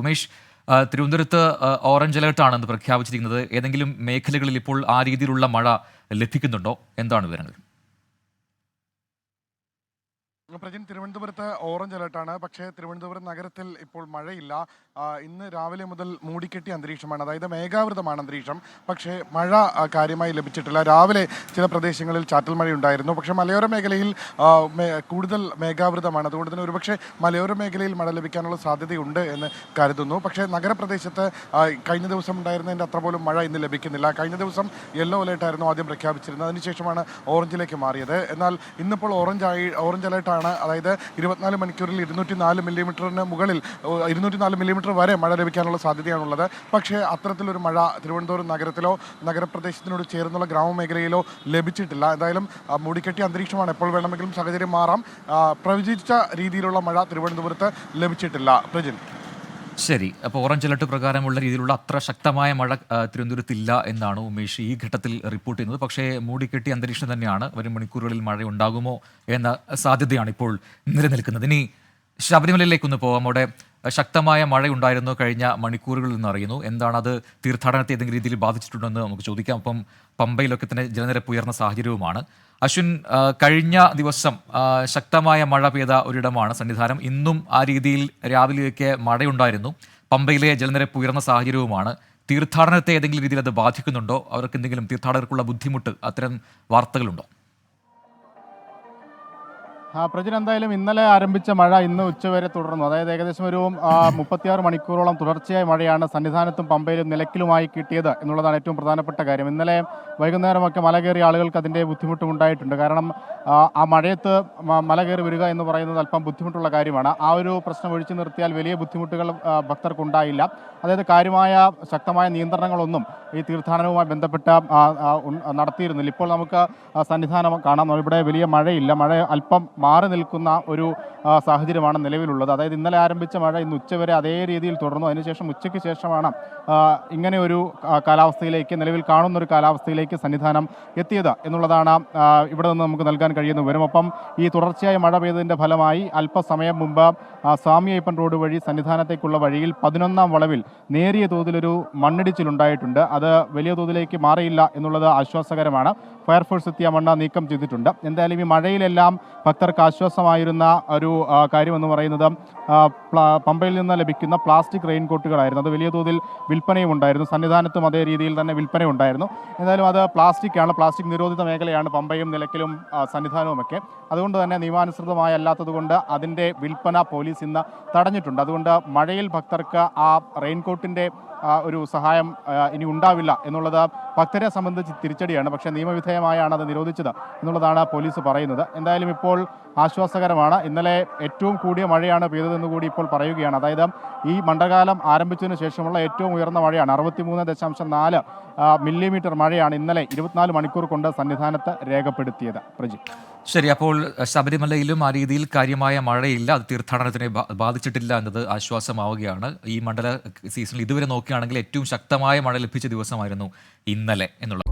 ഉമേഷ്, തിരുവനന്തപുരത്ത് ഓറഞ്ച് അലേർട്ടാണെന്ന് പ്രഖ്യാപിച്ചിരിക്കുന്നത്. ഏതെങ്കിലും മേഖലകളിൽ ഇപ്പോൾ ആ രീതിയിലുള്ള മഴ ലഭിക്കുന്നുണ്ടോ? എന്താണ് വിവരങ്ങൾ? പ്രജിൻ, തിരുവനന്തപുരത്ത് ഓറഞ്ച് അലർട്ടാണ്. പക്ഷേ തിരുവനന്തപുരം നഗരത്തിൽ ഇപ്പോൾ മഴയില്ല. ഇന്ന് രാവിലെ മുതൽ മൂടിക്കെട്ടിയ അന്തരീക്ഷമാണ്, അതായത് മേഘാവൃതമാണ് അന്തരീക്ഷം. പക്ഷേ മഴ കാര്യമായി ലഭിച്ചിട്ടില്ല. രാവിലെ ചില പ്രദേശങ്ങളിൽ ചാറ്റൽ മഴയുണ്ടായിരുന്നു. പക്ഷേ മലയോര മേഖലയിൽ കൂടുതൽ മേഘാവൃതമാണ്. അതുകൊണ്ട് തന്നെ ഒരുപക്ഷെ മലയോര മേഖലയിൽ മഴ ലഭിക്കാനുള്ള സാധ്യതയുണ്ട് എന്ന് കരുതുന്നു. പക്ഷേ നഗരപ്രദേശത്ത് കഴിഞ്ഞ ദിവസം ഉണ്ടായിരുന്നതിൻ്റെ അത്ര പോലും മഴ ഇന്ന് ലഭിക്കുന്നില്ല. കഴിഞ്ഞ ദിവസം യെല്ലോ അലേർട്ടായിരുന്നു ആദ്യം പ്രഖ്യാപിച്ചിരുന്നത്. അതിനുശേഷമാണ് ഓറഞ്ചിലേക്ക് മാറിയത്. എന്നാൽ ഇന്നിപ്പോൾ ഓറഞ്ച് അലേർട്ടാണ്. അതായത് 24 മണിക്കൂറിൽ 204 മില്ലിമീറ്ററിന് മുകളിൽ 204 മില്ലിമീറ്റർ വരെ മഴ ലഭിക്കാനുള്ള സാധ്യതയാണുള്ളത്. പക്ഷേ അത്തരത്തിലൊരു മഴ തിരുവനന്തപുരം നഗരത്തിലോ നഗരപ്രദേശത്തിനോട് ചേർന്നുള്ള ഗ്രാമമേഖലയിലോ ലഭിച്ചിട്ടില്ല. എന്തായാലും മൂടിക്കെട്ടിയ അന്തരീക്ഷമാണ്. എപ്പോൾ വേണമെങ്കിലും സാഹചര്യം മാറാം. പ്രവചിച്ച രീതിയിലുള്ള മഴ തിരുവനന്തപുരത്ത് ലഭിച്ചിട്ടില്ല. പ്രജിൻ, ശരി. അപ്പോൾ ഓറഞ്ച് അലർട്ട് പ്രകാരമുള്ള രീതിയിലുള്ള അത്ര ശക്തമായ മഴ തിരുവനന്തപുരത്തില്ല എന്നാണ് ഉമേഷ് ഈ ഘട്ടത്തിൽ റിപ്പോർട്ട് ചെയ്യുന്നത്. പക്ഷേ മൂടിക്കെട്ടിയ അന്തരീക്ഷം തന്നെയാണ്. വരും മണിക്കൂറുകളിൽ മഴ ഉണ്ടാകുമോ എന്ന സാധ്യതയാണ് ഇപ്പോൾ നിലനിൽക്കുന്നത്. ഇനി ശബരിമലയിലേക്കൊന്ന് പോകാം. അവിടെ ശക്തമായ മഴയുണ്ടായിരുന്നു കഴിഞ്ഞ മണിക്കൂറുകളിൽ നിന്ന് അറിയുന്നു. എന്താണ് അത് തീർത്ഥാടനത്തെ ഏതെങ്കിലും രീതിയിൽ ബാധിച്ചിട്ടുണ്ടെന്ന് നമുക്ക് ചോദിക്കാം. അപ്പം പമ്പയിലൊക്കെ തന്നെ ജലനിരപ്പ് ഉയർന്ന സാഹചര്യവുമാണ്. അശ്വിൻ, കഴിഞ്ഞ ദിവസം ശക്തമായ മഴ പെയ്ത ഒരിടമാണ് സന്നിധാനം. ഇന്നും ആ രീതിയിൽ രാവിലെയൊക്കെ മഴയുണ്ടായിരുന്നു. പമ്പയിലെ ജലനിരപ്പ് ഉയർന്ന സാഹചര്യവുമാണ്. തീർത്ഥാടനത്തെ ഏതെങ്കിലും രീതിയിൽ അത് ബാധിക്കുന്നുണ്ടോ? അവർക്ക് എന്തെങ്കിലും തീർത്ഥാടകർക്കുള്ള ബുദ്ധിമുട്ട് അത്തരം വാർത്തകളുണ്ടോ? പ്രജിൻ, എന്തായാലും ഇന്നലെ ആരംഭിച്ച മഴ ഇന്ന് ഉച്ചവരെ തുടർന്നു. അതായത് ഏകദേശം ഒരു 36 മണിക്കൂറോളം തുടർച്ചയായ മഴയാണ് സന്നിധാനത്തും പമ്പയിലും നിലയ്ക്കലുമായി കിട്ടിയത് എന്നുള്ളതാണ് ഏറ്റവും പ്രധാനപ്പെട്ട കാര്യം. ഇന്നലെ വൈകുന്നേരമൊക്കെ മല കയറിയ ആളുകൾക്ക് അതിൻ്റെ ബുദ്ധിമുട്ടും ഉണ്ടായിട്ടുണ്ട്. കാരണം ആ മഴയത്ത് മല കയറി വരിക എന്ന് പറയുന്നത് അല്പം ബുദ്ധിമുട്ടുള്ള കാര്യമാണ്. ആ ഒരു പ്രശ്നം ഒഴിച്ചു നിർത്തിയാൽ വലിയ ബുദ്ധിമുട്ടുകൾ ഭക്തർക്കുണ്ടായില്ല. അതായത് കാര്യമായ ശക്തമായ നിയന്ത്രണങ്ങളൊന്നും ഈ തീർത്ഥാടനവുമായി ബന്ധപ്പെട്ട നടത്തിയിരുന്നില്ല. ഇപ്പോൾ നമുക്ക് സന്നിധാനം കാണാം. ഇവിടെ വലിയ മഴയില്ല. മഴ അല്പം മാറി നിൽക്കുന്ന ഒരു സാഹചര്യമാണ് നിലവിലുള്ളത്. അതായത് ഇന്നലെ ആരംഭിച്ച മഴ ഇന്ന് ഉച്ചവരെ അതേ രീതിയിൽ തുടർന്നു. അതിനുശേഷം ഉച്ചയ്ക്ക് ശേഷമാണ് ഇങ്ങനെ ഒരു കാലാവസ്ഥയിലേക്ക്, നിലവിൽ കാണുന്ന ഒരു കാലാവസ്ഥയിലേക്ക് സന്നിധാനം എത്തിയത് എന്നുള്ളതാണ് ഇവിടെ നിന്ന് നമുക്ക് നൽകാൻ കഴിയുന്ന വിവരം. ഒപ്പം ഈ തുടർച്ചയായ മഴ പെയ്തതിൻ്റെ ഫലമായി അല്പസമയം മുമ്പ് സ്വാമി അയ്യപ്പൻ റോഡ് വഴി സന്നിധാനത്തേക്കുള്ള വഴിയിൽ 11ാം വളവിൽ നേരിയ തോതിലൊരു മണ്ണിടിച്ചിലുണ്ടായിട്ടുണ്ട്. അത് വലിയ തോതിലേക്ക് മാറിയില്ല എന്നുള്ളത് ആശ്വാസകരമാണ്. ഫയർഫോഴ്സ് എത്തിയ മണ്ണ് നീക്കം ചെയ്തിട്ടുണ്ട്. എന്തായാലും ഈ മഴയിലെല്ലാം ഭക്തർക്ക് ആശ്വാസമായിരുന്ന ഒരു കാര്യമെന്ന് പറയുന്നത് പമ്പയിൽ നിന്ന് ലഭിക്കുന്ന പ്ലാസ്റ്റിക് റെയിൻകോട്ടുകളായിരുന്നു. അത് വലിയ തോതിൽ വിൽപ്പനയും ഉണ്ടായിരുന്നു. സന്നിധാനത്തും അതേ രീതിയിൽ തന്നെ വിൽപ്പനയുണ്ടായിരുന്നു. എന്തായാലും അത് പ്ലാസ്റ്റിക് നിരോധിത മേഖലയാണ് പമ്പയും നിലയ്ക്കലും സന്നിധാനവുമൊക്കെ. അതുകൊണ്ട് തന്നെ നിയമാനുസൃതമായി അല്ലാത്തതുകൊണ്ട് അതിൻ്റെ വിൽപ്പന പോലീസ് ഇന്ന് തടഞ്ഞിട്ടുണ്ട്. അതുകൊണ്ട് മഴയിൽ ഭക്തർക്ക് ആ റെയിൻകോട്ടിൻ്റെ ഒരു സഹായം ഇനി ഉണ്ടാവില്ല എന്നുള്ളത് ഭക്തരെ സംബന്ധിച്ച് തിരിച്ചടിയാണ്. പക്ഷേ നിയമവിധേയമായാണ് അത് നിരോധിച്ചത് എന്നുള്ളതാണ് പോലീസ് പറയുന്നത്. എന്തായാലും ഇപ്പോൾ ആശ്വാസകരമാണ്. ഇന്നലെ ഏറ്റവും കൂടിയ മഴയാണ് പെയ്തതെന്ന് കൂടി ഇപ്പോൾ പറയുകയാണ്. അതായത് ഈ മണ്ഡലകാലം ആരംഭിച്ചതിന് ശേഷമുള്ള ഏറ്റവും ഉയർന്ന മഴയാണ്. 63.4 മില്ലിമീറ്റർ മഴയാണ് ഇന്നലെ 24 മണിക്കൂർ കൊണ്ട് സന്നിധാനത്ത് രേഖപ്പെടുത്തിയത്. പ്രജി, ശരി. അപ്പോൾ ശബരിമലയിലും ആ രീതിയിൽ കാര്യമായ മഴയില്ല. അത് തീർത്ഥാടനത്തിനെ ബാധിച്ചിട്ടില്ല എന്നത് ആശ്വാസമാവുകയാണ്. ഈ മണ്ഡല സീസണിൽ ഇതുവരെ നോക്കുകയാണെങ്കിൽ ഏറ്റവും ശക്തമായ മഴ ലഭിച്ച ദിവസമായിരുന്നു ഇന്നലെ എന്നുള്ള